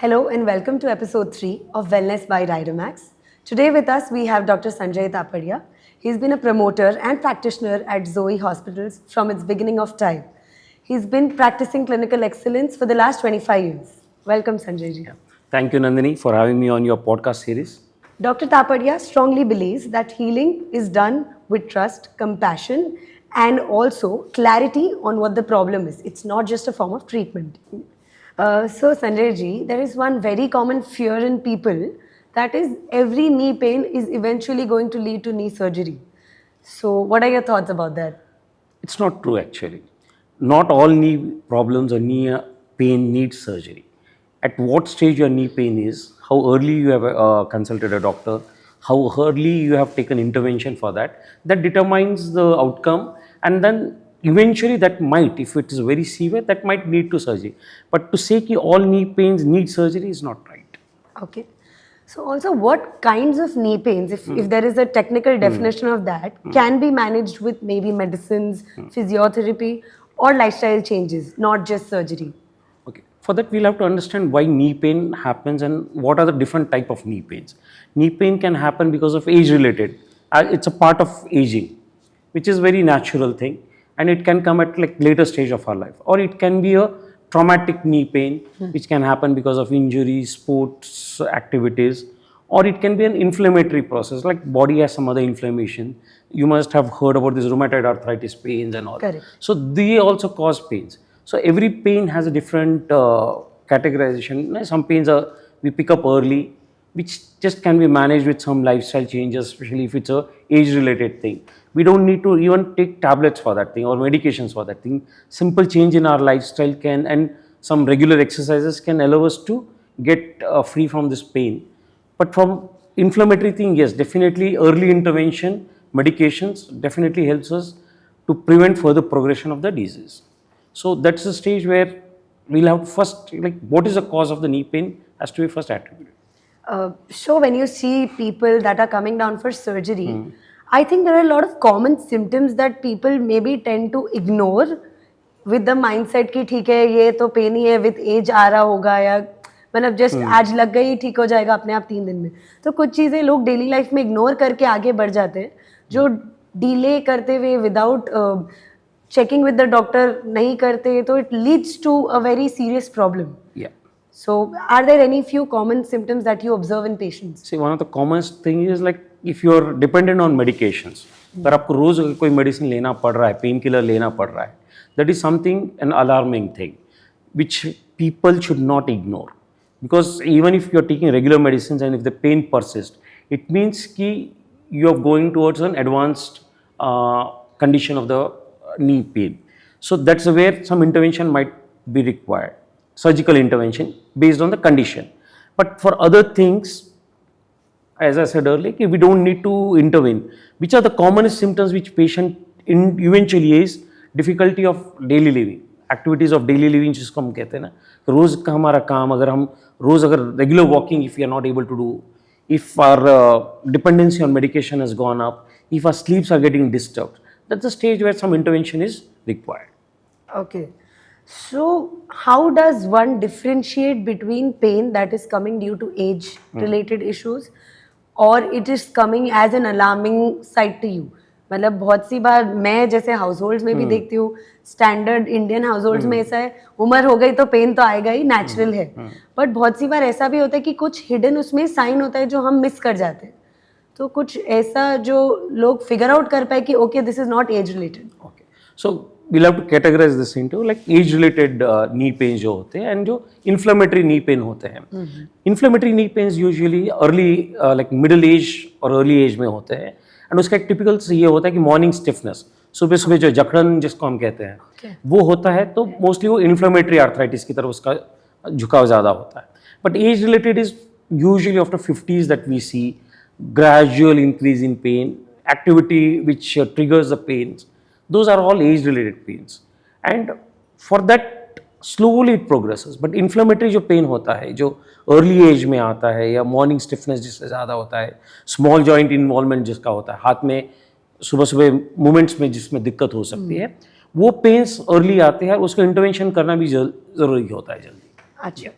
Hello and welcome to episode 3 of Wellness by Ridemax. Today with us we have Dr. Sanjay Tapadia. He's been a promoter and practitioner at Zoe Hospitals from its beginning of time. He's been practicing clinical excellence for the last 25 years. Welcome Sanjay ji. Thank you, Nandini, for having me on your podcast series. Dr. Tapadia strongly believes that healing is done with trust, compassion, and also clarity on what the problem is. It's not just a form of treatment. So Sanjay ji, there is one very common fear in people, that is every knee pain is eventually going to lead to knee surgery. So what are your thoughts about that? It's not true actually. Not all knee problems or knee pain need surgery. At what stage your knee pain is, how early you have consulted a doctor, how early you have taken intervention for that determines the outcome, and then eventually that might, if it is very severe, that might lead to surgery. But to say that all knee pains need surgery is not right. Okay. So also what kinds of knee pains, if there is a technical definition of that, can be managed with maybe medicines, physiotherapy or lifestyle changes, not just surgery? Okay. For that, we'll have to understand why knee pain happens and what are the different type of knee pains. Knee pain can happen because of age-related. It's a part of aging, which is very natural thing, and it can come at like later stage of our life. Or it can be a traumatic knee pain, which can happen because of injuries, sports activities, or it can be an inflammatory process, like body has some other inflammation. You must have heard about this rheumatoid arthritis pains and all. Correct. So they also cause pains. So every pain has a different categorization. Some pains we pick up early, which just can be managed with some lifestyle changes, especially if it's a age-related thing. We don't need to even take tablets for that thing or medications for that thing. Simple change in our lifestyle can, and some regular exercises can allow us to get free from this pain. But from inflammatory thing, yes, definitely early intervention, medications definitely helps us to prevent further progression of the disease. So that's the stage where we'll have first, like what is the cause of the knee pain has to be first attributed. So when you see people that are coming down for surgery, I think there are a lot of common symptoms that people maybe tend to ignore with the mindset कि ठीक है ये तो pen ही है, with age आ रहा होगा, या मतलब जस्ट आज लग गई ठीक हो जाएगा अपने आप 3 दिन में. तो कुछ चीज़ें लोग डेली लाइफ में इग्नोर करके आगे बढ़ जाते हैं, जो डिले करते हुए without checking with the doctor नहीं करते, तो it leads to a very serious problem. Yeah. So, are there any few common symptoms that you observe in patients? See, one of the commonest thing is like if you are dependent on medications, अगर आपको रोज कोई medicine लेना पड़ रहा है, pain killer लेना पड़ रहा है, that is something an alarming thing, which people should not ignore. Because even if you are taking regular medicines and if the pain persists, it means कि you are going towards an advanced condition of the knee pain. So that's where some intervention might be required. Surgical intervention based on the condition. But for other things, as I said earlier, we don't need to intervene. Which are the commonest symptoms which patient eventually is difficulty of daily living, activities of daily living जिसको हम कहते हैं ना, रोज का हमारा काम अगर हम रोज अगर regular walking if we are not able to do, if our dependency on medication has gone up, if our sleeps are getting disturbed, that's the stage where some intervention is required. Okay. So, how does one differentiate between pain that is coming due to age-related issues or it is coming as an alarming sight to you? मतलब बहुत सी बार मैं जैसे households में भी देखती हूँ, standard Indian households में ऐसा है, उम्र हो गई तो पेन तो आएगा ही, नेचुरल है. बट बहुत सी बार ऐसा भी होता है कि कुछ हिडन उसमें साइन होता है जो हम मिस कर जाते हैं. तो कुछ ऐसा जो लोग फिगर आउट कर पाए कि okay this is not age related. Okay, so we'll have to categorize this into like age related knee pains जो होते हैं and जो inflammatory knee pain होते हैं. Inflammatory knee pains usually early like middle age और early age में होते हैं, and उसका एक typical ये होता है कि morning stiffness, सुबह सुबह जो जकड़न जिसको हम कहते हैं वो होता है, तो मोस्टली वो inflammatory arthritis की तरफ उसका झुकाव ज़्यादा होता है. But age related is usually after 50s that we see gradual increase in pain, activity which triggers the pains. Those are all age-related pains, and for that slowly it progresses. But inflammatory जो pain होता है, जो early age में आता है, या morning stiffness जिससे ज़्यादा होता है, small joint involvement जिसका होता है, हाथ में सुबह सुबह movements में जिसमें दिक्कत हो सकती है, वो pains early आते हैं, उसको intervention करना भी ज़रूरी होता है जल्दी. अच्छा.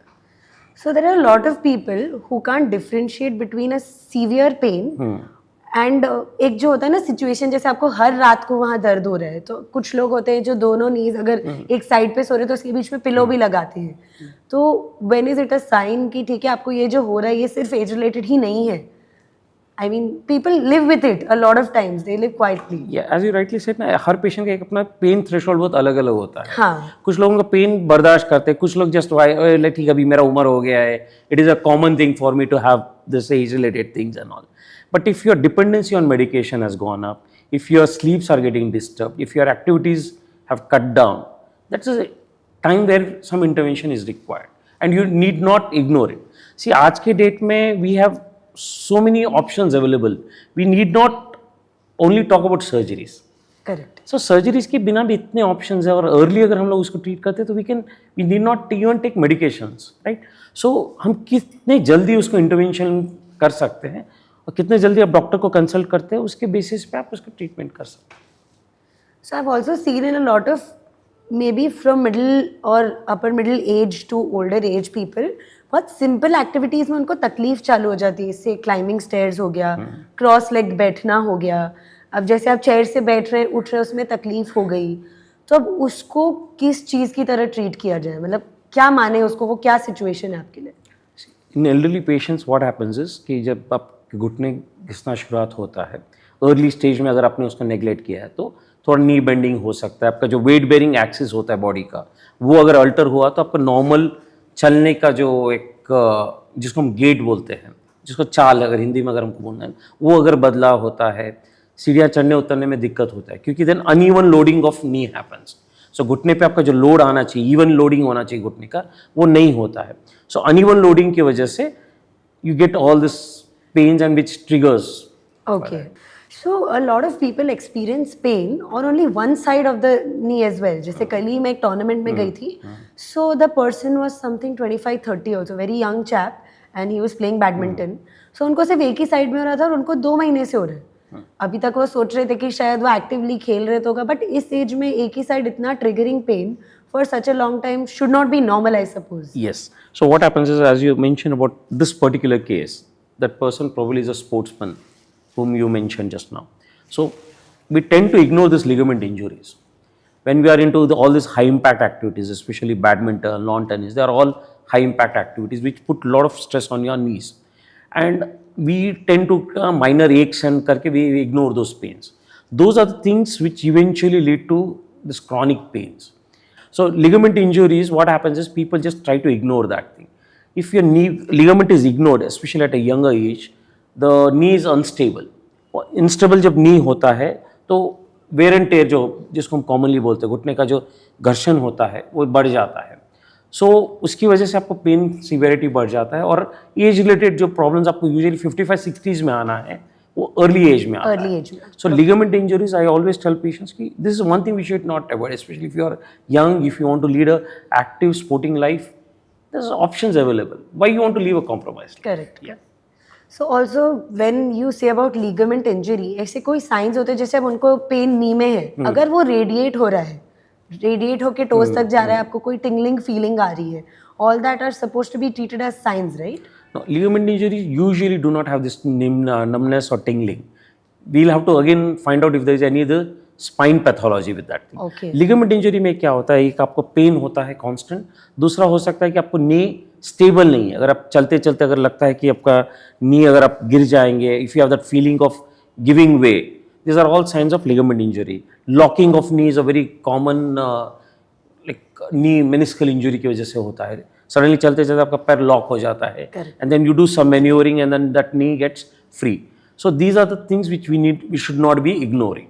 So there are a lot of people who can't differentiate between a severe pain and एक जो होता है ना सिचुएशन, जैसे आपको हर रात को वहाँ दर्द हो रहा है, तो कुछ लोग होते हैं जो दोनों नीज अगर एक साइड पे सो रहे तो उसके बीच में पिलो भी लगाते हैं. तो when is it a sign कि ठीक है आपको ये जो हो रहा है ये सिर्फ एज रिलेटेड ही नहीं है? I mean, people live with it a lot of times. They live quietly. Yeah, as you rightly said ना, हर पेशेंट का एक अपना पेन थ्रेशोल्ड बहुत अलग अलग होता है. हाँ. कुछ लोगों का पेन बर्दाश्त करते हैं, कुछ लोग जस्ट लाइक ठीक अभी मेरा उम्र हो गया है, it is a common thing for me to have this age related things and all. But if your dependency on medication has gone up, if your sleeps are getting disturb, if your activities have cut down, that's a time where some intervention is required and you need not ignore it. See आज के date में we have so many options available. We need not only talk about surgeries. Correct. So surgeries के बिना भी इतने options हैं और early अगर हम लोग उसको treat करते हैं तो we need not even take medications, right? So हम कितने जल्दी उसको intervention कर सकते हैं और कितने जल्दी आप डॉक्टर को कंसल्ट करते हैं उसके बेसिस पे आप उसका ट्रीटमेंट कर सकते हैं. So I've also seen in a lot of maybe from middle or upper middle age to older age people, बहुत सिंपल एक्टिविटीज़ में उनको तकलीफ चालू हो जाती है. इससे क्लाइंबिंग स्टेयर्स हो गया, क्रॉस लेग बैठना हो गया. अब जैसे आप चेयर से बैठ रहे उठ रहे उसमें तकलीफ हो गई, तो अब उसको किस चीज़ की तरह ट्रीट किया जाए? मतलब क्या माने उसको, वो क्या सिचुएशन है आपके लिए? इन elderly patients what happens is कि जब आपके घुटने घिसना शुरुआत होता है अर्ली स्टेज में, अगर आपने उसको नेग्लेक्ट किया है तो थोड़ा नी बेंडिंग हो सकता है. आपका जो वेट बेरिंग एक्सिस होता है बॉडी का वो अगर अल्टर हुआ तो आपका नॉर्मल चलने का जो एक जिसको हम गेट बोलते हैं, जिसको चाल अगर हिंदी में अगर हमको बोलना है, वो अगर बदलाव होता है, सीढ़ियाँ चढ़ने उतरने में दिक्कत होता है क्योंकि then uneven loading of knee happens. So घुटने पे आपका जो लोड आना चाहिए, इवन लोडिंग होना चाहिए घुटने का, वो नहीं होता है. सो अनइवन लोडिंग की वजह से you get all this pains and which triggers. Okay. So a lot of people experience pain on only one side of the knee as well. जैसे कल ही मैं एक टूर्नामेंट में गई थी. So the person was something 25-30 also, very young chap, and he was playing badminton. So उनको सिर्फ एक ही साइड में हो रहा था और उनको 2 महीने से हो रहा है. अभी तक वो सोच रहे थे कि शायद वो एक्टिवली खेल रहे तो होगा, बट इस एज में एक ही साइड इतना triggering pain for such a long time should not be normal, I suppose. Yes. So what happens is, as you mentioned about this particular case, that person probably is a sportsman whom you mentioned just now. So we tend to ignore these ligament injuries. When we are into all these high impact activities, especially badminton, lawn tennis, they are all high impact activities which put a lot of stress on your knees. And we tend to minor aches and karke we ignore those pains. Those are the things which eventually lead to this chronic pains. So ligament injuries, what happens is people just try to ignore that thing. If your knee ligament is ignored, especially at a younger age, the knee is unstable. Instable जब knee होता है तो wear and tear जो जिसको हम commonly बोलते हैं, घुटने का जो घर्षण होता है वो बढ़ जाता है. सो उसकी वजह से आपको पेन सीवेरिटी बढ़ जाता है और एज रिलेटेड जो प्रॉब्लम्स आपको यूजुअली 55-60s में आना है वो अर्ली एज में आता है. So ligament injuries, I always tell patients कि this is one thing we should not avoid, specially if you are young, if you want to lead a active sporting life, there are options available. Why you want to live a compromised? Correct. So also when you say about ligament injury, ऐसे कोई science होते हैं जैसे अब उनको pen नी में है, अगर वो रेडिएट हो रहा है, रेडिएट होके टोस तक जा रहा है, आपको कोई टिंगलिंग फीलिंग आ रही है, all that are supposed to be treated as science, right? No, ligament injuries usually do not have this numbness or tingling. We'll have to again find out if there is any other spine pathology with that thing. Okay. Ligament injury में क्या होता है, एक आपको pen होता है constant, दूसरा हो सकता है कि आपको नी स्टेबल नहीं है. अगर आप चलते चलते अगर लगता है कि आपका नी अगर आप गिर जाएंगे, if you have that feeling of giving way, these are all signs of ligament injury. Locking of knee is a very common like knee meniscal injury की वजह से होता है. सडनली चलते चलते आपका पैर लॉक हो जाता है and then you do some manoeuvring and then that knee gets free. So these are the things which we should not be ignoring,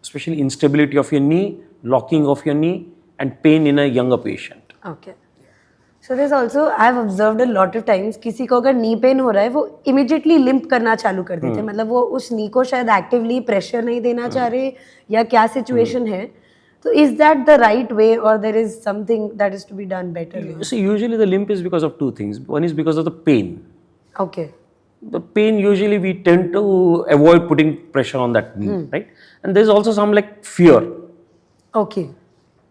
specially instability of your knee, locking of your knee and pain in a younger patient. Okay. So this also I have observed a lot of times, किसी को अगर knee pain हो रहा है वो immediately limp करना चालू कर देते हैं. मतलब वो उस नी को शायद एक्टिवली प्रेशर नहीं देना चाह रहे या क्या सिचुएशन है. So is that the right way, or there is something that is to be done better? So usually the limp is because of two things. One is because of the pain. Okay. The pain usually we tend to avoid putting pressure on that knee, right? And there's also some like fear. Okay.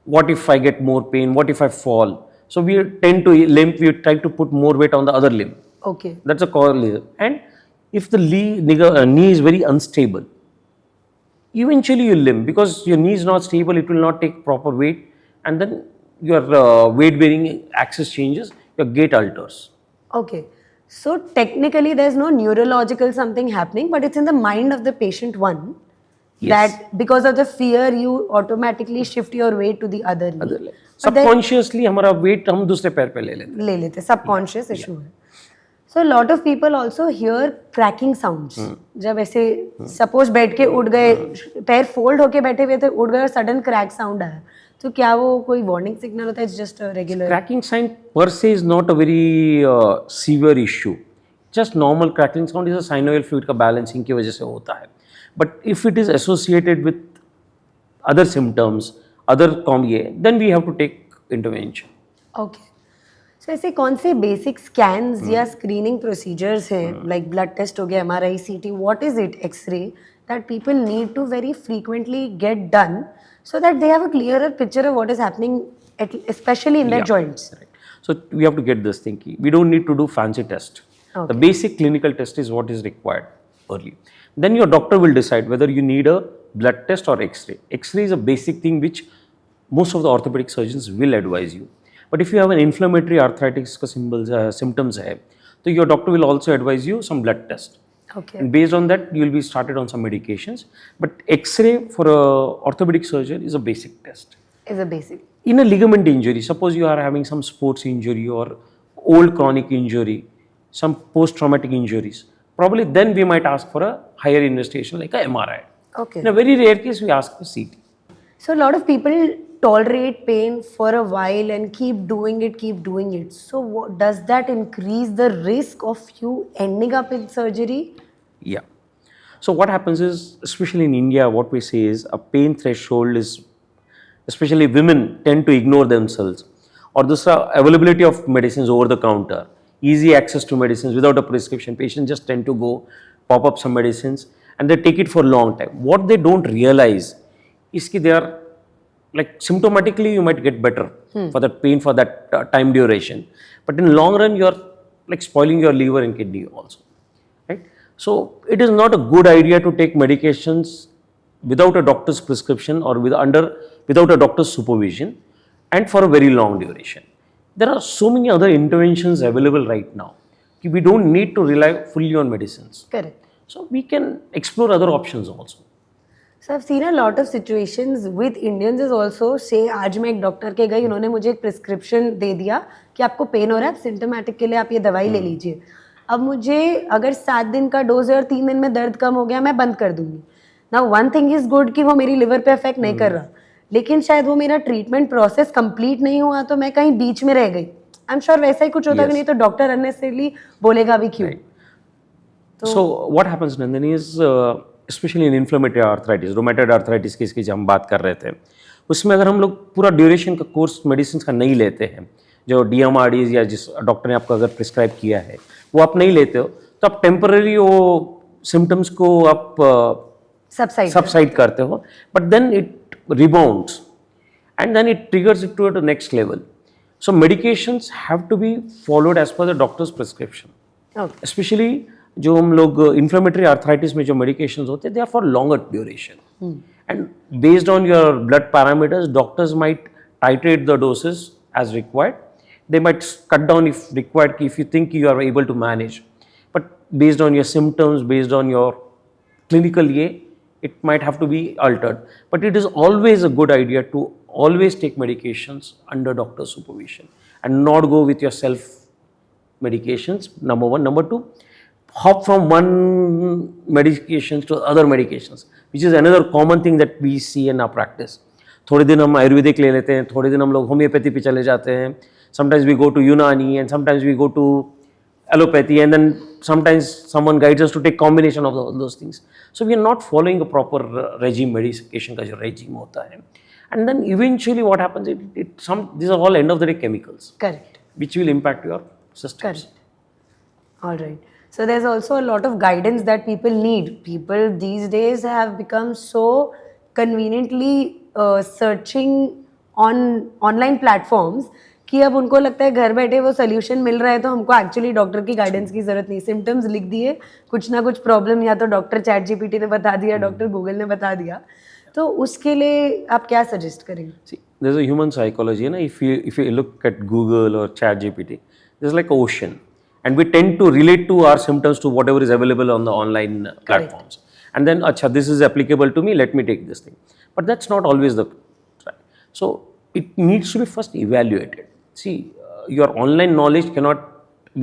What if I get more pain? What if I fall? So we tend to limp, we try to put more weight on the other limb. Okay. That's a correlation. And if the knee is very unstable, eventually you limp because your knee is not stable, it will not take proper weight, and then your weight bearing axis changes, your gait alters. Okay. So technically, there's no neurological something happening, but it's in the mind of the patient one. Yes. That because of the fear, you automatically shift your weight to the other knee. Other leg. But then- Subconsciously हमारा weight हम दूसरे पैर पे ले लेते हैं. ले लेते subconscious issue है. So a lot of people also hear cracking sounds. जब ऐसे suppose बैठ के उठ गए, पैर fold होके बैठे हुए थे, उठ गए और sudden crack sound आया, तो क्या वो कोई warning signal होता है? It's just a regular. Cracking sign per se is not a very severe issue. Just normal cracking sound is a synovial fluid का balancing की वजह से होता है. But if it is associated with other symptoms, then we have to take intervention. Okay. So ऐसे कौन से basic scans या स्क्रीनिंग प्रोसीजर्स हैं, लाइक ब्लड टेस्ट हो गया, MRI, CT, what is it, x-ray, that people need to very frequently get done so that they have a clearer picture of what is happening, especially in their joints. Right. So we have to get this thing. We don't need to do fancy test. Okay. The basic clinical test is what is required early. Then your doctor will decide whether you need a blood test or X-ray. X-ray is a basic thing which most of the orthopedic surgeons will advise you. But if you have an inflammatory arthritis symptoms hai, so your doctor will also advise you some blood test. Okay. And based on that, you will be started on some medications. But X-ray for a orthopedic surgeon is a basic test. Is a basic. In a ligament injury, suppose you are having some sports injury or old chronic injury, some post-traumatic injuries, probably then we might ask for a higher investigation like a MRI. Okay. In a very rare case, we ask for CT. So a lot of people tolerate pain for a while and keep doing it. So does that increase the risk of you ending up in surgery? Yeah. So what happens is, especially in India, what we say is a pain threshold is, especially women tend to ignore themselves, or this availability of medicines over the counter, easy access to medicines without a prescription. Patients just tend to go pop up some medicines and they take it for a long time. What they don't realize is that they are like symptomatically you might get better for that pain for that time duration, but in long run you are like spoiling your liver and kidney also, right? So it is not a good idea to take medications without a doctor's prescription or without a doctor's supervision and for a very long duration. There are so many other interventions available right now. We don't need to rely fully on medicines. Correct. So we can explore other options also. So I've seen a lot of situations with Indians is also, say आज मैं एक doctor के गई, उन्होंने मुझे एक prescription दे दिया कि आपको पेन हो रहा है, आप सिम्टोमेटिक के लिए आप ये दवाई ले लीजिए. अब मुझे अगर 7 दिन का डोज है और 3 दिन में दर्द कम हो गया, मैं बंद कर दूंगी. Now one thing is good कि वो मेरी लिवर पे अफेक्ट नहीं कर रहा, लेकिन शायद वो मेरा ट्रीटमेंट प्रोसेस कंप्लीट नहीं हुआ तो मैं कहीं बीच में रह गई. आई एम श्योर वैसा ही कुछ होता कि नहीं तो डॉक्टर अननेसेसरली बोलेगा भी क्यों. So what happens, Nandini, is especially in inflammatory arthritis, rheumatoid arthritis की इसकी जो हम बात कर रहे थे, उसमें अगर हम लोग पूरा ड्यूरेशन का कोर्स मेडिसिन का नहीं लेते हैं, जो DMRDs या जिस डॉक्टर ने आपको अगर प्रिस्क्राइब किया है वो आप नहीं लेते हो, तो आप टेम्पररी वो सिम्टम्स को आप सबसाइड करते हो, but then it rebounds and then it triggers it to the next level. So medications have to be followed as per the doctor's prescription. Okay. Especially जो हम लोग inflammatory arthritis में जो medications होते हैं, they are for longer duration. And based on your blood parameters, doctors might titrate the doses as required. They might cut down if required, if you think you are able to manage. But based on your symptoms, based on your clinical it might have to be altered. But it is always a good idea to always take medications under doctor's supervision and not go with your self medications, number one. Number two, hop from one medications to other medications, which is another common thing that we see in our practice. थोड़े दिन हम आयुर्वेदिक ले लेते हैं, थोड़े दिन हम लोग होम्योपैथी पे चले जाते हैं. Sometimes we go to Unani and sometimes we go to allopathy, and then sometimes someone guides us to take combination of those things. So we are not following a proper regime, medication का जो regime होता है. And then eventually what happens, these are all end of the day chemicals. Correct. Which will impact your systems. Correct. All right. So there's also a lot of guidance that people need. People these days have become so conveniently searching on online platforms कि अब उनको लगता है घर बैठे वो solution मिल रहा है तो हमको एक्चुअली डॉक्टर की गाइडेंस की जरूरत नहीं, सिम्टम्स लिख दिए, कुछ ना कुछ प्रॉब्लम या तो डॉक्टर चैट जीपीटी ने बता दिया, डॉक्टर गूगल ने बता दिया, तो उसके लिए आप क्या सजेस्ट करेंगे? See, there's a human psychology, na? If you look at Google or ChatGPT, there's like an ocean, and we tend to relate to our symptoms to whatever is available on the online platforms, and then, acha, this is applicable to me. Let me take this thing, but that's not always the right. So it needs to be first evaluated. See, your online knowledge cannot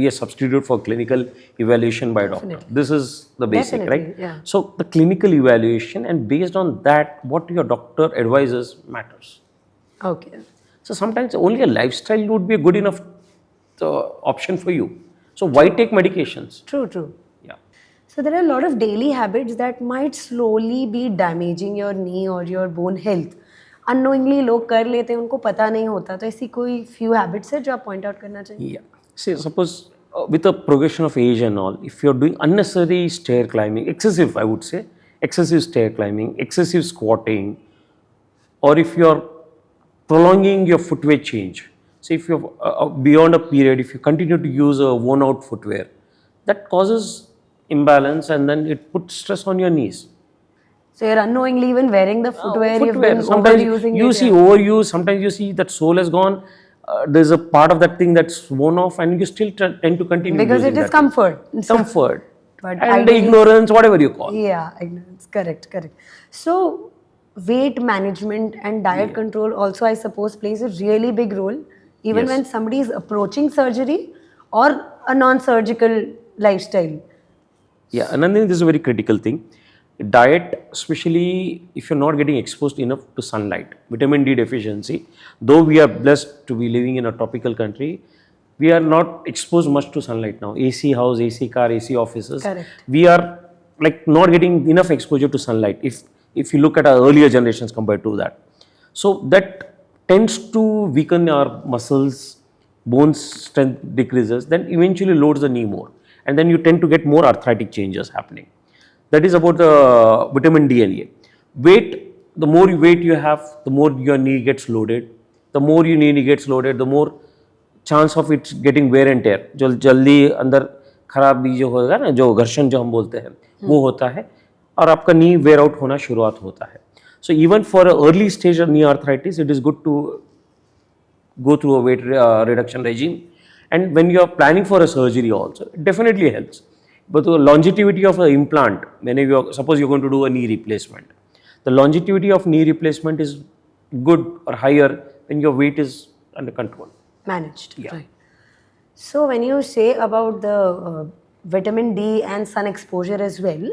be a substitute for clinical evaluation by a doctor. This is the basic, Definitely, right? yeah. So the clinical evaluation, and based on that, what your doctor advises matters. Okay. So sometimes only a lifestyle would be a good enough option for you. So why take medications? True. Yeah. So there are a lot of daily habits that might slowly be damaging your knee or your bone health. Unknowingly लोग कर लेते हैं, उनको पता नहीं होता, तो ऐसी कोई few habits है जो आप point out करना चाहिए? Yeah. See, suppose with the progression of age and all, if you're doing unnecessary stair climbing, excessive, I would say, excessive stair climbing, excessive squatting, or if you're prolonging your footwear change, so if you're beyond a period, if you continue to use a worn out footwear, that causes imbalance and then it puts stress on your knees. So you're unknowingly even wearing the footwear, you've Footwear. been Sometimes overusing you it. see overuse, sometimes you see that sole has gone, there's a part of that thing that's worn off and you still tend to continue Because using it is that comfort. thing. Comfort. But And ideally- ignorance, whatever you call. Yeah, ignorance. Correct. So weight management and diet control also, I suppose, plays a really big role, even Yes. when somebody is approaching surgery or a non-surgical lifestyle. Yeah, another thing, this is a very critical thing. Diet, especially if you're not getting exposed enough to sunlight, vitamin D deficiency, though we are blessed to be living in a tropical country, we are not exposed much to sunlight now. AC house, AC car, AC offices. Correct. We are like not getting enough exposure to sunlight if you look at our earlier generations compared to that. So that tends to weaken our muscles, bone strength decreases, then eventually loads the knee more. And then you tend to get more arthritic changes happening. That is about the vitamin D and A. Weight, the more weight you have, the more your knee gets loaded. The more your knee gets loaded, the more chance of it getting wear and tear. जो जल्दी अंदर खराब भी जो होगा ना, जो घर्षण जो हम बोलते हैं, वो होता है और आपका नी वेयर आउट होना शुरुआत होता है. So even for an early stage of knee arthritis, it is good to go through a weight reduction regime. And when you are planning for a surgery also, it definitely helps. But the longevity of an implant, suppose you're going to do a knee replacement, the longevity of knee replacement is good or higher when your weight is under control. Managed. Yeah. Right. So when you say about the vitamin D and sun exposure as well,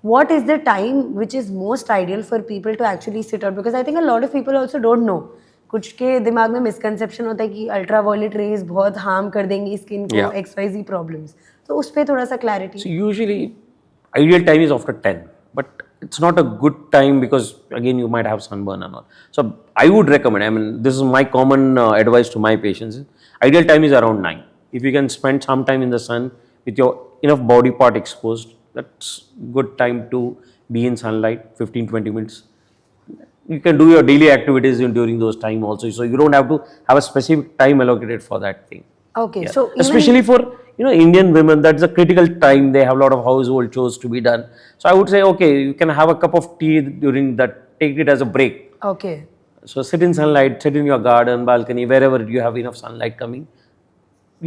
what is the time which is most ideal for people to actually sit out? Because I think a lot of people also don't know. कुछ के दिमाग में misconception होता है कि ultraviolet rays बहुत harm कर देंगी स्किन को, Yeah. XYZ प्रॉब्लम्स, तो उस पर थोड़ा सा clarity. So usually ideal time is after 10, but it's not a good time because again you might have sunburn and all. So I would recommend, I mean this is my common advice to my patients, ideal time is around 9. If you can spend some time in the sun with your enough body part exposed, that's good time to be in sunlight, 15-20 minutes. You can do your daily activities during those time also, so you don't have to have a specific time allocated for that thing. Okay, Yeah. so even, Especially for Indian women, that's a critical time. They have a lot of household chores to be done. So I would say, okay, you can have a cup of tea during that. Take it as a break. okay, So sit in sunlight, sit in your garden, balcony, wherever you have enough sunlight coming.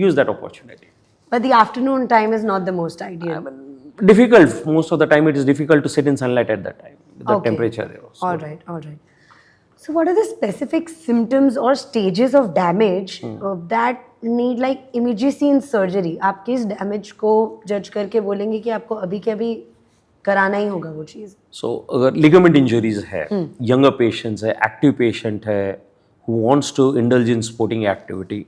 Use that opportunity. but the afternoon time is not the most ideal. Difficult. Most of the time, it is difficult to sit in sunlight at that time with the Okay. temperature there. So, All right. So what are the specific symptoms or stages of damage that need like immediacy in surgery? आप किस damage को जज करके बोलेंगे कि आपको अभी के अभी कराना ही होगा वो चीज़? So अगर ligament injuries है, younger patients है, active patient है, who wants to indulge in sporting activity,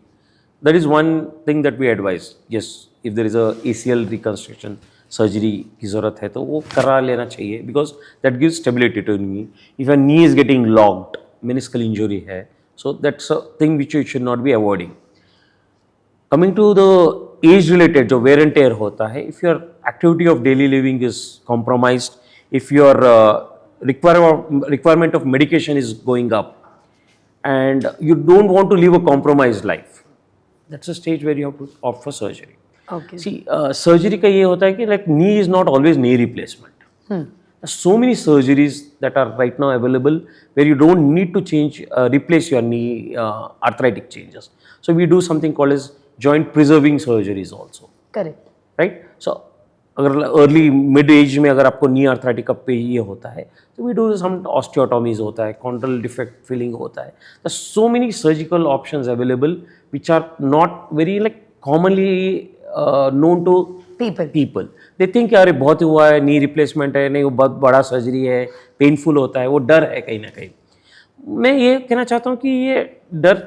that is one thing that we advise. Yes, if there is a ACL reconstruction surgery की ज़रूरत है तो वो करा लेना चाहिए because that gives stability to knee. If your knee is getting locked, meniscal injury है, so that's a thing which you should not be avoiding. Coming to the age related जो wear and tear होता है, if your activity of daily living is compromised, if your requirement of medication is going up, and you don't want to live a compromised life. That's a stage where you have to opt for surgery. Okay. See, surgery का ये होता है कि like knee is not always knee replacement. There's so many surgeries that are right now available where you don't need to change, replace your knee arthritic changes. So we do something called as joint preserving surgeries also, Correct. right? So अगर early mid age में अगर आपको नी arthritic पे ये होता है तो we do some ऑस्टियोटॉमीज होता है, कॉन्ड्रल डिफेक्ट फिलिंग होता है. The so many surgical options available which are not very like commonly known to people. They think अरे बहुत हुआ है, नी रिप्लेसमेंट है, नहीं वो बहुत बड़ा सर्जरी है, पेनफुल होता है, वो डर है कहीं ना कहीं. मैं ये कहना चाहता हूँ कि ये डर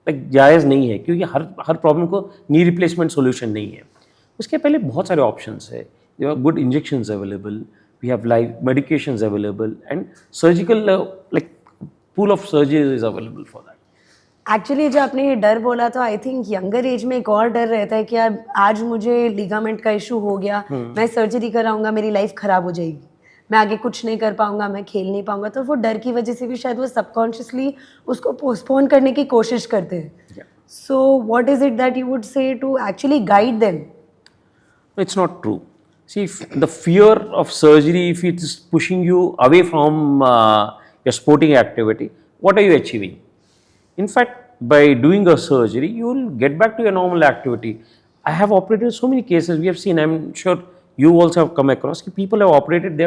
जायज़ नहीं है, क्योंकि हर प्रॉब्लम को नी रिप्लेसमेंट सोल्यूशन नहीं है. उसके पहले बहुत सारे ऑप्शंस है. There are good injections available, we have live medications available, and surgical like pool of surgeries is available for that. Actually जो आपने ये डर बोला तो आई थिंक यंगर एज में एक और डर रहता है कि यार आज मुझे लिगामेंट का इशू हो गया, मैं सर्जरी कराऊंगा, मेरी लाइफ खराब हो जाएगी, मैं आगे कुछ नहीं कर पाऊंगा, मैं खेल नहीं पाऊंगा. तो वो डर की वजह से भी शायद वो सबकॉन्शियसली उसको पोस्टपोन करने की कोशिश करते हैं. So what is it that you would say to actually guide them? It's not true. See, if the fear of surgery, if it is pushing you away from your sporting activity, what are you achieving? In fact, by doing a surgery, you will get back to your normal activity. I have operated so many cases. We have seen, I'm sure you also have come across, people have operated,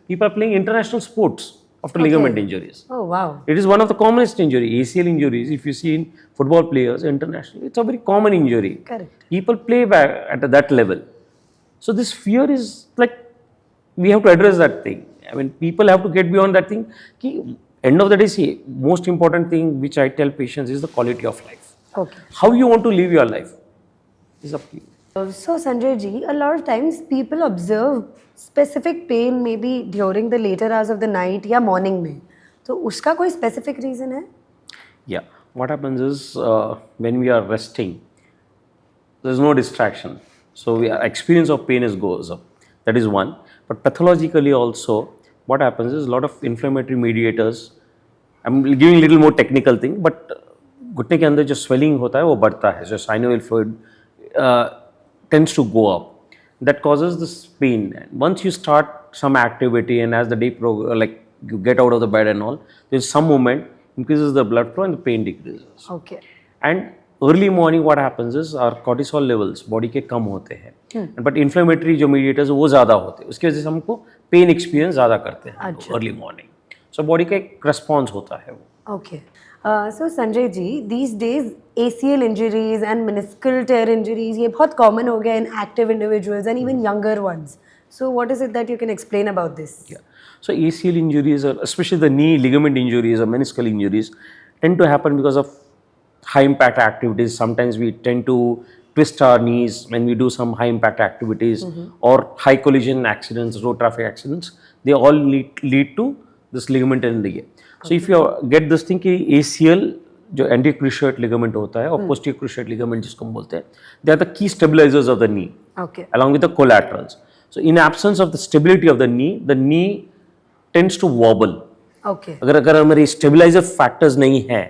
people are playing international sports after ligament injuries. Oh wow. It is one of the commonest injury, ACL injuries. If you see in football players internationally, it's a very common injury. Correct. People play back at that level. So this fear is like, we have to address that thing. I mean, people have to get beyond that thing. Ki, end of the day, see, most important thing which I tell patients is the quality of life. Okay. How you want to live your life is up to you. So Sanjay ji, a lot of times people observe specific pain maybe during the later hours of the night या morning में. तो उसका कोई specific reason है? Yeah. What happens is when we are resting, there is no distraction. So our experience of pain goes up. That is one. But pathologically also, what happens is a lot of inflammatory mediators. I'm giving little more technical thing, but घुटने के अंदर जो swelling होता है वो बढ़ता है. So synovial fluid tends to go up. That causes this pain. And once you start some activity and as the day like you get out of the bed and all, there's some movement, increases the blood flow and the pain decreases. Okay. And early morning what happens is our cortisol levels body के कम होते हैं, but inflammatory जो mediators वो ज़्यादा होते हैं, उसकी वजह से हमको पेन एक्सपीरियंस ज़्यादा करते हैं अर्ली मॉर्निंग. सो बॉडी का एक रिस्पॉन्स होता है वो. Okay. So Sanjay ji, these days ACL injuries and meniscal tear injuries ये बहुत कॉमन हो गया in active individuals and even younger ones. So what is it that you can explain about this? So ACL injuries, especially the knee ligament injuries or meniscal injuries, tend to happen because of high impact activities. Sometimes we tend to twist our knees when we do some high impact activities, or high collision accidents, road traffic accidents. They all lead to this ligament in the ear. So if you get this thing कि ACL जो anterior cruciate ligament होता है और posterior cruciate ligament जिसको हम बोलते हैं, they are the key stabilizers of the knee, Okay. along with the collaterals. So in absence of the stability of the knee tends to wobble. Okay. अगर हमारी stabilizer factors नहीं है,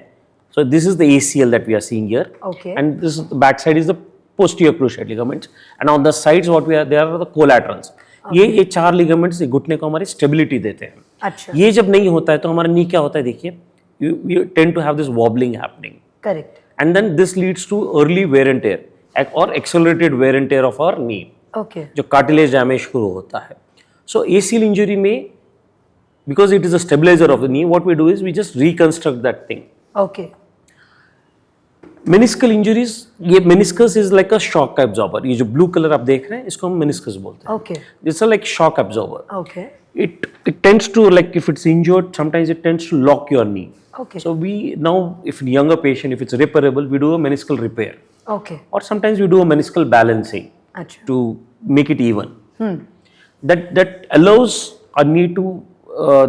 so this is the ACL that we are seeing here. Okay. And this the back side is the posterior cruciate ligaments, and on the sides what we are, there are the collaterals. ये चार ligaments घुटने को हमारी stability देते हैं. अच्छा. ये जब नहीं होता है तो हमारा knee क्या होता है, देखिए, you tend to have this wobbling happening. Correct. And then this leads to early wear and tear or accelerated wear and tear of our knee. Okay. जो cartilage damage शुरू होता है. So ACL injury में, because it is a stabilizer of the knee, what we do is we just reconstruct that thing. Okay. Meniscal injuries, ये meniscus is like a shock absorber. ये जो blue colour आप देख रहे हैं इसको हम मेनिस्कस बोलते हैं. Okay. It's like shock absorber. Okay. It tends to, like if it's injured, sometimes it tends to lock your knee. Okay. So we now, if in younger patient, if it's repairable, we do a meniscal repair, Okay. or sometimes we do a meniscal balancing अच्छा. to make it even. That allows a knee to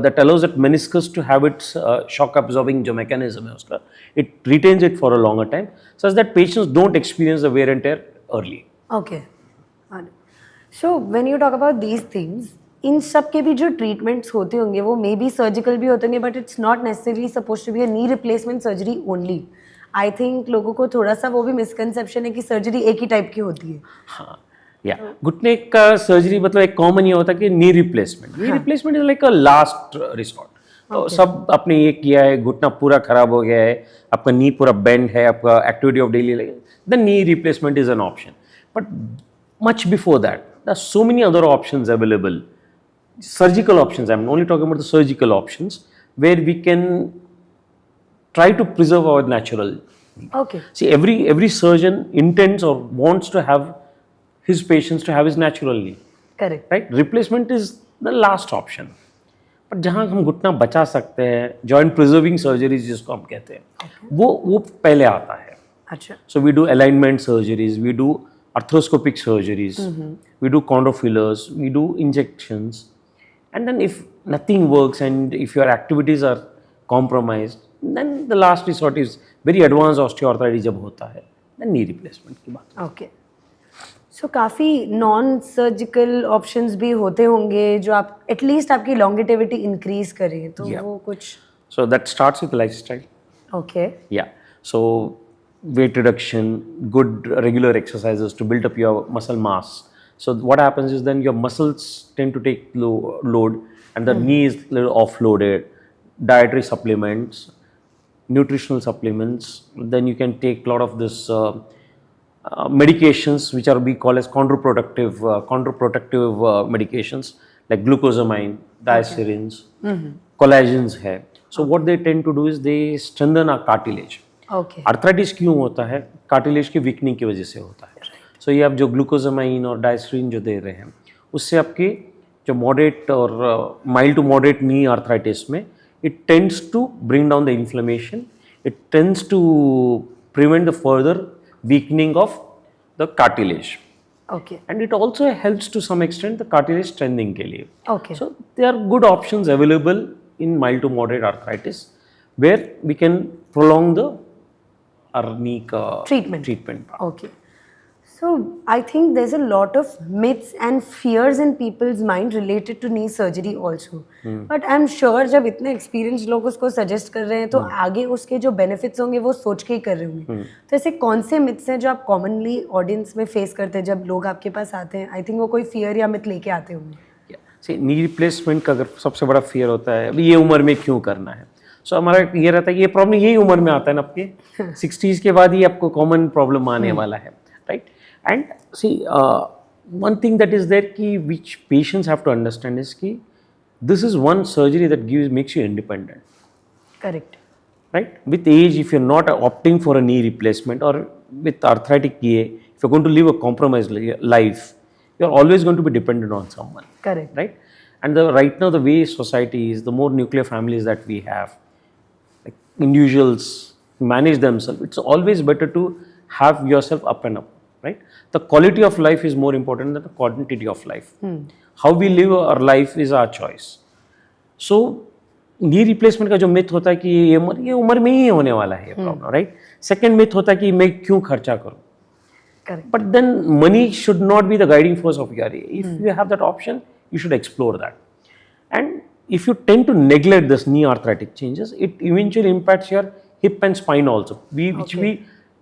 that allows that meniscus to have its shock absorbing जो mechanism है उसका, it retains it for a longer time such that patients don't experience the wear and tear early. Okay. So when you talk about these things, इन सब के भी जो treatments होते होंगे वो मे बी सर्जिकल भी होते होंगे, but it's not necessarily suppose to be a knee replacement surgery only. I think लोगों को थोड़ा सा वो भी मिसकंसेप्शन है कि सर्जरी एक ही टाइप की होती है. हाँ या घुटने का सर्जरी मतलब एक कॉमन ये होता है कि knee replacement is like a last resort. तो सब आपने ये किया है, घुटना पूरा खराब हो गया है, आपका नी पूरा बेंड है, आपका activity of daily life, the knee replacement is an option. But much before that, there are so many other options available. Surgical options, I'm only talking about the surgical options, where we can try to preserve our natural. Okay. See, every surgeon intends or wants to have his patients to have his natural knee. Correct. Right? Replacement is the last option. But जहाँ हम घुटना बचा सकते हैं, joint preserving surgeries जिसको हम कहते हैं, वो पहले आता है. अच्छा. So we do alignment surgeries, we do arthroscopic surgeries, we do chondro fillers, we do injections, and then if nothing works and if your activities are compromised, then the last resort is very advanced osteoarthritis जब होता है, then knee replacement की बात. Okay. सो काफ़ी non surgical options भी होते होंगे जो आप एटलीस्ट आपकी लॉन्गेटिविटी इंक्रीज करें, तो वो कुछ. So that starts with lifestyle. Okay. Yeah. So weight reduction, good regular exercises to build up your muscle mass. So what happens is then your muscles tend to take load and the knee is little offloaded. Dietary supplements, nutritional supplements. Then you can take a lot of this medications which are we call as chondroprotective medications like glucosamine, diacerins, collagens है. So what they tend to do is they strengthen our cartilage. Okay. Arthritis क्यों होता है? Cartilage की weakening की वजह से होता है. सो ये आप जो ग्लूकोजामाइन और डायस्ट्रीन जो दे रहे हैं उससे आपके जो मॉडरेट और mild to moderate knee arthritis में it tends to bring down the inflammation, it tends to prevent the further weakening of the cartilage. Okay. And it also helps to some extent the cartilage strengthening के लिए. Okay. So there are good options available in mild to moderate arthritis where we can prolong the knee treatment. Okay. So I think there's a lot of myths and fears in people's mind related to knee surgery also. But I'm sure जब इतने experienced लोग उसको suggest कर रहे हैं तो आगे उसके जो benefits होंगे वो सोच के ही कर रहे होंगे. तो ऐसे कौन से myths हैं जो आप commonly audience में face करते हैं जब लोग आपके पास आते हैं? I think वो कोई fear या myth लेके आते होंगे. नी रिप्लेसमेंट का अगर सबसे बड़ा फियर होता है अभी ये उम्र में क्यों करना है. सो हमारा ये रहता है कि ये प्रॉब्लम यही उम्र में आता है ना, आपके 60s के बाद ही आपको कॉमन प्रॉब्लम आने वाला है. Right. And see one thing that is there कि which patients have to understand is कि this is one surgery that gives makes you independent. Correct. Right? With age, if you're not opting for a knee replacement or with arthritic PA, if you're going to live a compromised life, you're always going to be dependent on someone. Correct. Right? And right now, the way society is, the more nuclear families that we have, like individuals manage themselves, it's always better to have yourself up and up. Right? The quality of life is more important than the quantity of life. How we live our life is our choice. So, knee replacement का जो myth होता है कि ये उम्र में ही होने वाला है ये प्रॉब्लम. राइट. सेकेंड मिथ होता है कि मैं क्यों खर्चा करूं. Correct. But then money should not be the guiding force of your. If you have that option, you should explore that. And if you tend to neglect this knee arthritic changes, it eventually impacts your hip and spine also. Which we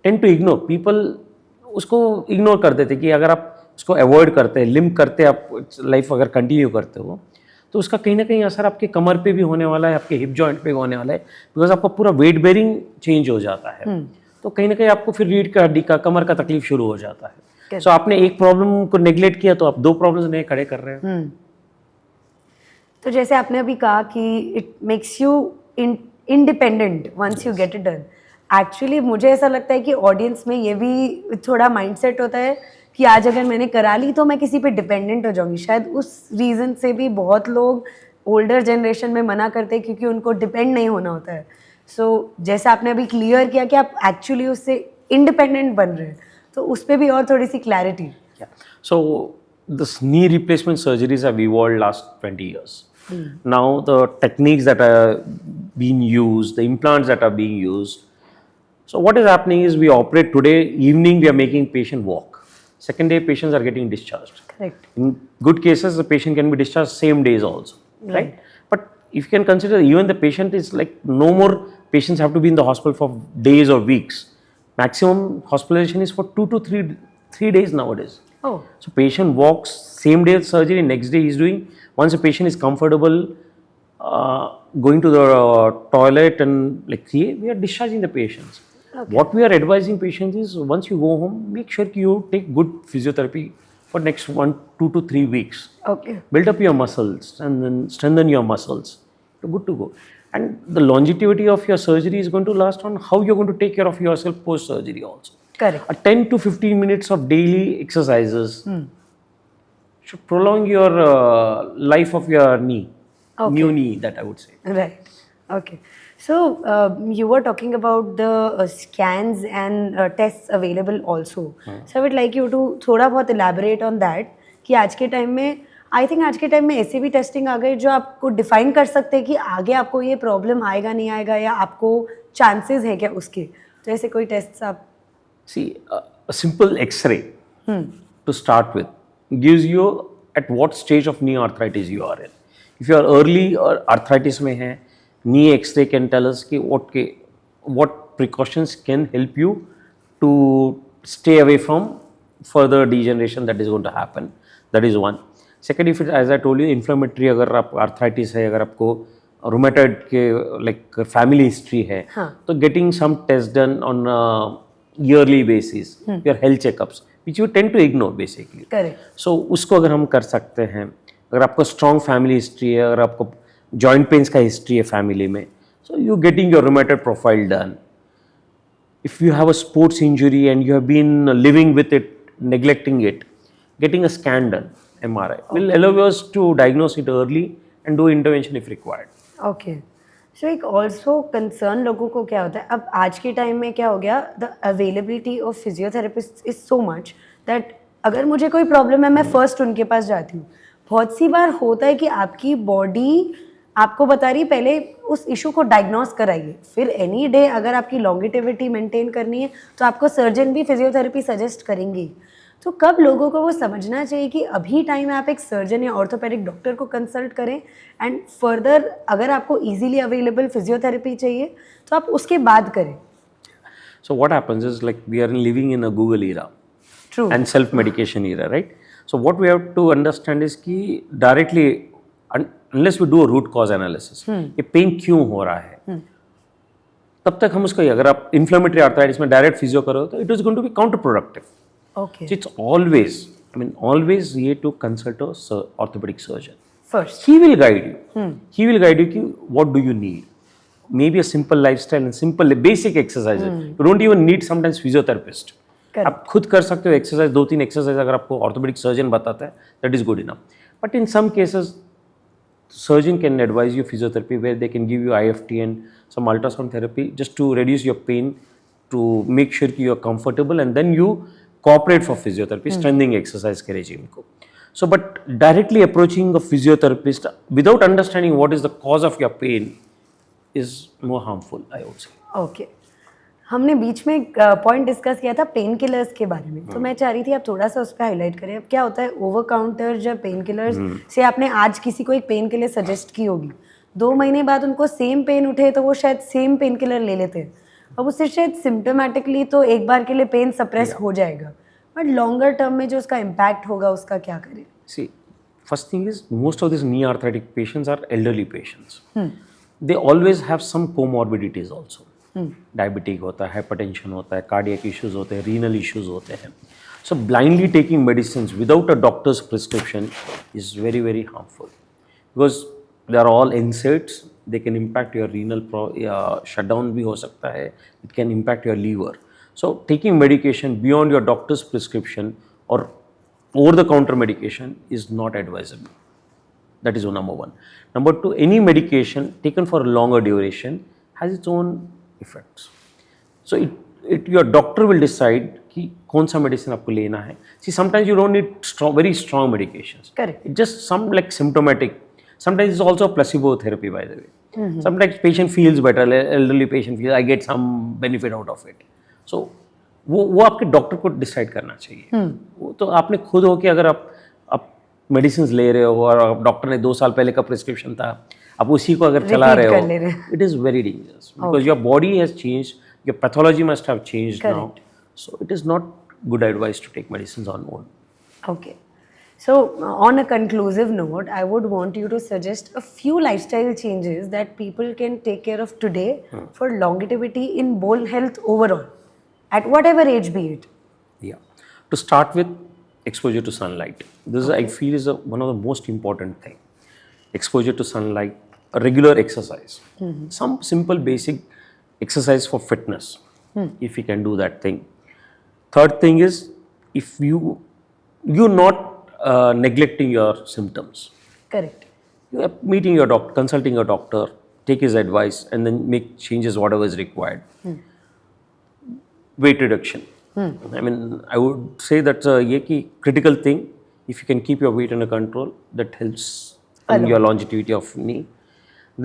tend to ignore. People उसको ignore कर देते कि अगर आप उसको avoid करते हैं, limp करते आप लाइफ अगर कंटिन्यू करते हो तो उसका कहीं ना कहीं असर आपके कमर पे भी होने वाला है, आपके हिप जॉइंट पे होने वाला है, बिकॉज आपका पूरा वेट बेरिंग चेंज हो जाता है. तो कहीं ना कहीं आपको फिर रीढ़ का हड्डी का कमर का तकलीफ शुरू हो जाता है. सो आपने एक प्रॉब्लम को नेग्लेक्ट किया तो आप दो प्रॉब्लम्स नए खड़े कर रहे हैं. तो जैसे आपने अभी कहा कि it makes you independent once you get it done. Actually मुझे ऐसा लगता है कि ऑडियंस में ये भी थोड़ा माइंडसेट होता है कि आज अगर मैंने करा ली तो मैं किसी पे डिपेंडेंट हो जाऊंगी. शायद उस रीज़न से भी बहुत लोग ओल्डर जनरेशन में मना करते हैं क्योंकि उनको डिपेंड नहीं होना होता है. सो जैसे आपने अभी क्लियर किया कि आप एक्चुअली उससे इंडिपेंडेंट बन रहे हैं, तो उस पर भी और थोड़ी सी clarity. So this knee replacement surgeries have evolved last 20 years. Now the techniques that are being used, the implants that are being used. So what is happening is we operate today evening, we are making patient walk. second day patients are getting discharged. Correct. In good cases, the patient can be discharged same days also, right? But if you can consider, even the patient is like, no more patients have to be in the hospital for days or weeks. Maximum hospitalization is for 2 to 3 days nowadays. Oh, So patient walks same day surgery, next day he's doing. Once a patient is comfortable going to the toilet and like, see, we are discharging the patients. What we are advising patients is, once you go home, make sure you take good physiotherapy for next 2 to 3 weeks. okay. Build up your muscles and then strengthen your muscles. You're good to go. And the longevity of your surgery is going to last on how you're going to take care of yourself post surgery also. Correct. 10 to 15 minutes of daily exercises should prolong your life of your knee. New knee, that I would say. Right. Okay. So you were talking about the scans and tests available also. So I would like you to थोड़ा बहुत elaborate on that कि आज के time में I think आज के time में ऐसे भी टेस्टिंग आ गई जो आपको डिफाइन कर सकते हैं कि आगे आपको ये प्रॉब्लम आएगा नहीं आएगा या आपको चांसेस है क्या उसके, तो ऐसे कोई टेस्ट आप See, a simple X-ray to start with gives you at what stage of knee arthritis you are in. If you are early or arthritis में है, knee X-ray can tell us कि what precautions can help you to stay away from further degeneration that is going to happen. That is one. Second, if it, as I told you, inflammatory अगर आप arthritis है, अगर आपको rheumatoid के like family history है, तो getting some tests done on yearly basis, your health checkups, which you tend to ignore basically. Correct. So उसको अगर हम कर सकते हैं, अगर आपको strong family history है, अगर आपको joint pains का history है family में, so you getting your rheumatoid profile done. If you have a sports injury and you have been living with it, neglecting it, getting a scan done, MRI, will allow us to diagnose it early and do intervention if required. Okay. So एक also concern लोगों को क्या होता है, अब आज के time में क्या हो गया, the availability of physiotherapist is so much that अगर मुझे कोई प्रॉब्लम है मैं फर्स्ट उनके पास जाती हूँ. बहुत सी बार होता है कि आपकी बॉडी आपको बता रही है पहले उस इशू को डायग्नोस कराइए, फिर एनी डे अगर आपकी लॉन्गेटिविटी मेंटेन करनी है तो आपको सर्जन भी फिजियोथेरेपी सजेस्ट करेंगे. तो कब लोगों को वो समझना चाहिए कि अभी टाइम है आप एक सर्जन या ऑर्थोपेडिक डॉक्टर को कंसल्ट करें, एंड फर्दर अगर आपको इजीली अवेलेबल फिजियोथेरेपी चाहिए तो आप उसके बाद करें. So what happens is, like, we are living in a Google era. True. And self-medication era, right? So what we have to understand is कि directly, unless we do a root cause analysis, ये pen क्यों हो रहा है, तब तक हम उसको, अगर आप इन्फ्लेमेटरी आर्थराइटिस में डायरेक्ट फिजियो करो तो it is going to be counterproductive. Okay. So it's always here to consult a orthopedic surgeon. First. He will guide you. He will guide you कि what do you need. Maybe a simple lifestyle and simple basic exercises. You don't even need sometimes physiotherapist. Correct. आप खुद कर सकते हो exercise, 2-3 exercise अगर आपको orthopaedic surgeon बताता है, that is good enough. But in some cases, surgeon can advise you physiotherapy where they can give you IFT and some ultrasound therapy just to reduce your pain, to make sure कि you are comfortable, and then you cooperate for physiotherapy, strengthening exercise के regime को. So, but directly approaching a physiotherapist without understanding what is the cause of your pain is more harmful, I would say. Okay. हमने बीच में एक point discuss किया था pain killers के बारे में, तो मैं चाह रही थी आप थोड़ा सा उस पर हाईलाइट करें. अब क्या होता है, ओवर काउंटर जब पेन किलर्स से आपने आज किसी को एक पेन किलर सजेस्ट की होगी, 2 महीने बाद उनको सेम पेन उठे तो वो शायद सेम पेन किलर ले लेते हैं. अब उससे शायद सिम्टोमेटिकली तो एक बार के लिए पेन सप्रेस हो जाएगा, बट लॉन्गर टर्म में जो उसका इम्पैक्ट होगा उसका क्या करें. See, first thing is, most of these knee arthritic patients are elderly patients. They always have some comorbidities also. Diabetic होता है, hypertension होता है, cardiac issues होते हैं, renal issues होते हैं. So blindly taking medicines without a doctor's prescription is very, very harmful, because they are all NSAIDs. They can impact your renal shutdown भी हो सकता है. It can impact your liver. So taking medication beyond your doctor's prescription or over-the-counter medication is not advisable. That is number one. Number two, any medication taken for a longer duration has its own effects. So your doctor will decide कि कौन सा medicine आपको लेना है. See, sometimes you don't need very strong medications. Correct. It's just some like symptomatic. Sometimes it's also a placebo therapy, by the way. Sometimes patient feels better, elderly patient feels, I get some benefit out of it. So वो आपके doctor को decide करना चाहिए। वो तो आपने खुद हो कि अगर आप मेडिसिन ले रहे हो और डॉक्टर ने 2 साल पहले का प्रिस्क्रिप्शन था, आप उसी को अगर चला Repeat रहे कर ले रहे हो, it is very dangerous because your body has change, your pathology must have change now, so it is not good advice to take medicine on own. Okay. So, on a conclusive note, I would want you to suggest a few lifestyle changes that people can take care of today for longevity in bone health overall, at whatever age be it. Yeah. To start with, exposure to sunlight. This is, I feel, is one of the most important thing. Exposure to sunlight, a regular exercise, some simple basic exercise for fitness, if you can do that thing. Third thing is, if you're not neglecting your symptoms. Correct. You are meeting your doctor, consulting your doctor, take his advice, and then make changes whatever is required. Weight reduction. I mean, I would say that's a critical thing. If you can keep your weight under control, that helps in your longevity of knee.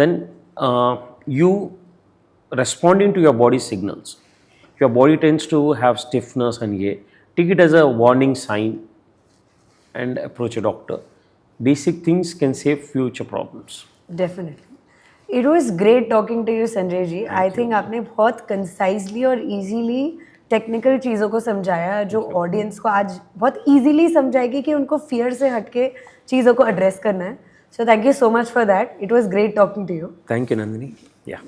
Then you responding to your body signals. If your body tends to have stiffness and take it as a warning sign and approach a doctor. Basic things can save future problems. Definitely. It was great talking to you, Sanjay ji. I think आपने बहुत concisely और easily technical चीज़ों को समझाया जो audience को आज बहुत easily समझाएगी कि उनको fear से हटके चीज़ों को address करना है. So thank you so much for that. It was great talking to you. Thank you, Nandini. Yeah.